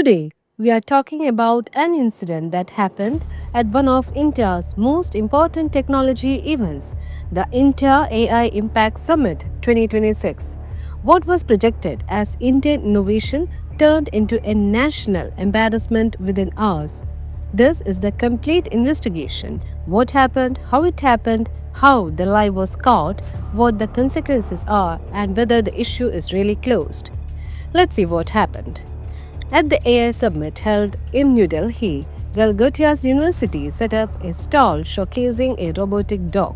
Today, we are talking about an incident that happened at one of India's most important technology events, the India AI Impact Summit 2026. What was projected as Indian innovation turned into a national embarrassment within hours. This is the complete investigation. What happened, how the lie was caught, what the consequences are, and whether the issue is really closed. Let's see what happened. At the AI Summit held in New Delhi, Galgotias University set up a stall showcasing a robotic dog.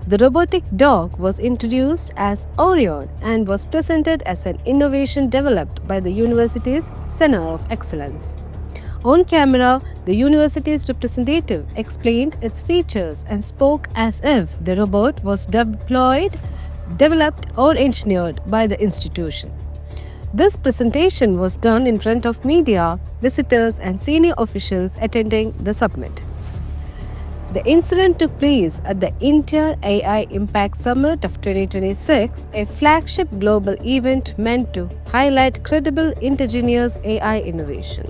The robotic dog was introduced as Orion and was presented as an innovation developed by the university's Center of Excellence. On camera, the university's representative explained its features and spoke as if the robot was developed, or engineered by the institution. This presentation was done in front of media, visitors, and senior officials attending the summit. The incident took place at the India AI Impact Summit of 2026, a flagship global event meant to highlight credible indigenous AI innovation.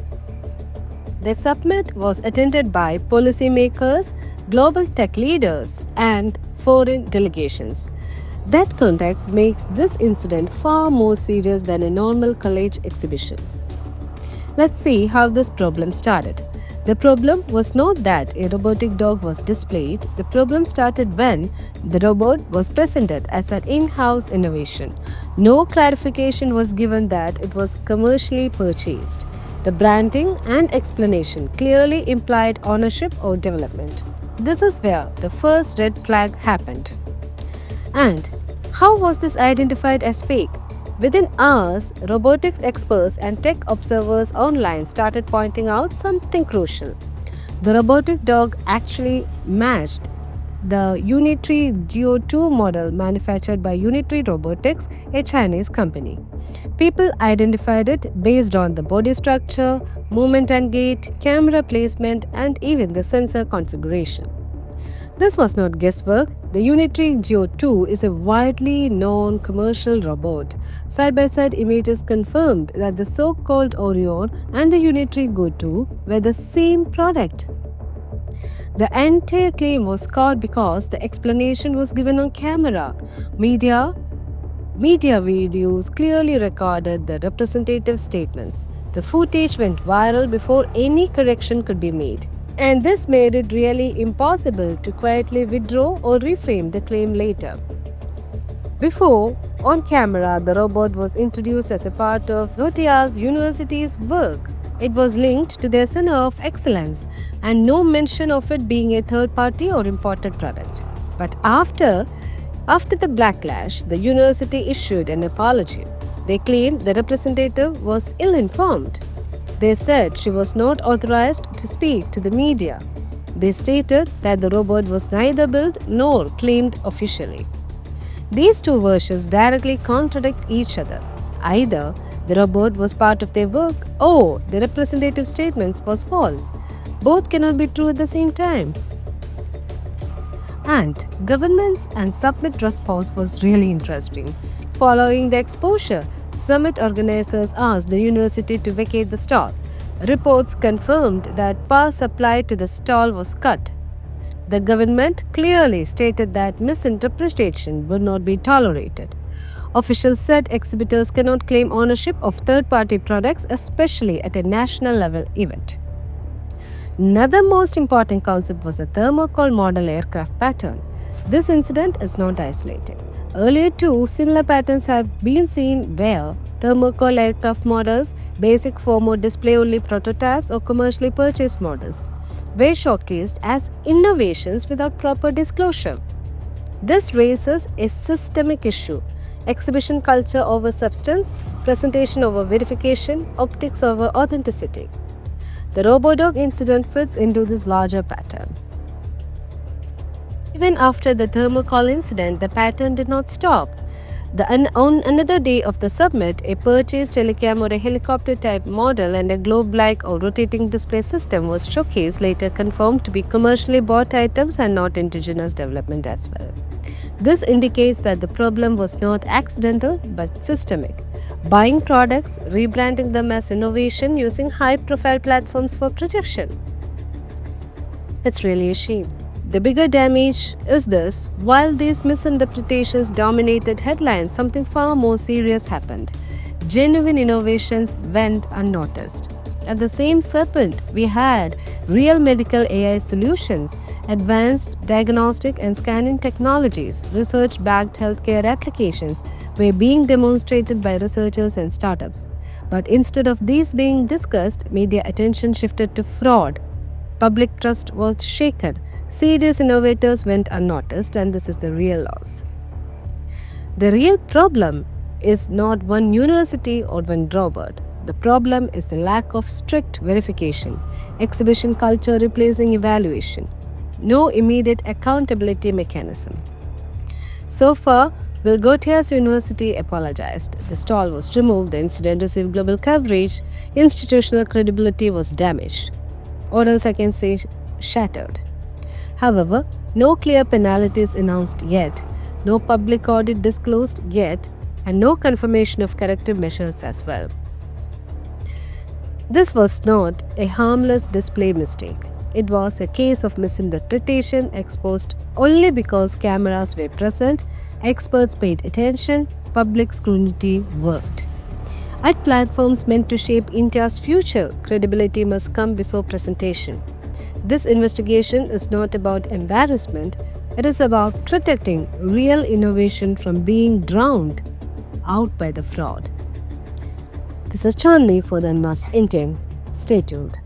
The summit was attended by policymakers, global tech leaders, and foreign delegations. That context makes this incident far more serious than a normal college exhibition. Let's see how this problem started. The problem was not that a robotic dog was displayed, the problem started when the robot was presented as an in-house innovation. No clarification was given that it was commercially purchased. The branding and explanation clearly implied ownership or development. This is where the first red flag happened. And how was this identified as fake? Within hours, robotics experts and tech observers online started pointing out something crucial. The robotic dog actually matched the Unitree Go2 model manufactured by Unitree Robotics, a Chinese company. People identified it based on the body structure, movement and gait, camera placement, and even the sensor configuration. This was not guesswork. The Unitree Go2 is a widely known commercial robot. Side-by-side images confirmed that the so-called Orion and the Unitree Go2 were the same product. The entire claim was caught because the explanation was given on camera. Media videos clearly recorded the representative statements. The footage went viral before any correction could be made. And this made it really impossible to quietly withdraw or reframe the claim later. Before, on camera, the robot was introduced as a part of Galgotias University's work. It was linked to their Center of Excellence and no mention of it being a third party or imported product. But after the backlash, the university issued an apology. They claimed the representative was ill-informed. They said she was not authorized to speak to the media. They stated that the robot was neither built nor claimed officially. These two versions directly contradict each other. Either the robot was part of their work or the representative statements was false. Both cannot be true at the same time. And government's and summit response was really interesting. Following the exposure, summit organizers asked the university to vacate the stall. Reports confirmed that power supply to the stall was cut. The government clearly stated that misinterpretation would not be tolerated. Officials said exhibitors cannot claim ownership of third-party products, especially at a national level event. Another most important concept was the thermocol model aircraft pattern. This incident is not isolated. Earlier too, similar patterns have been seen where thermocol aircraft models, basic form or display-only prototypes or commercially purchased models, were showcased as innovations without proper disclosure. This raises a systemic issue: exhibition culture over substance, presentation over verification, optics over authenticity. The Robodog incident fits into this larger pattern. Even after the thermocol incident, the pattern did not stop. On another day of the summit, a purchased telecam or a helicopter-type model and a globe-like or rotating display system was showcased, later confirmed to be commercially bought items and not indigenous development as well. This indicates that the problem was not accidental but systemic. buying products, rebranding them as innovation, using high profile platforms for projection. It's really a shame. The bigger damage is this: while these misinterpretations dominated headlines, something far more serious happened. Genuine innovations went unnoticed. At the same serpent, we had real medical AI solutions, advanced diagnostic and scanning technologies, research backed healthcare applications were being demonstrated by researchers and startups. But instead of these being discussed, media attention shifted to fraud. Public trust was shaken. Serious innovators went unnoticed, and this is the real loss. The real problem is not one university or one robot. The problem is the lack of strict verification, exhibition culture replacing evaluation, no immediate accountability mechanism. So far, Galgotias University apologized. The stall was removed, the incident received global coverage, institutional credibility was damaged. Or else I can say shattered. However, no clear penalties announced yet, no public audit disclosed yet, and no confirmation of corrective measures as well. This was not a harmless display mistake. It was a case of misinterpretation exposed only because cameras were present, experts paid attention, public scrutiny worked. At platforms meant to shape India's future, credibility must come before presentation. This investigation is not about embarrassment, it is about protecting real innovation from being drowned out by the fraud. This is Chandni for the Unmasked Indian. Stay tuned.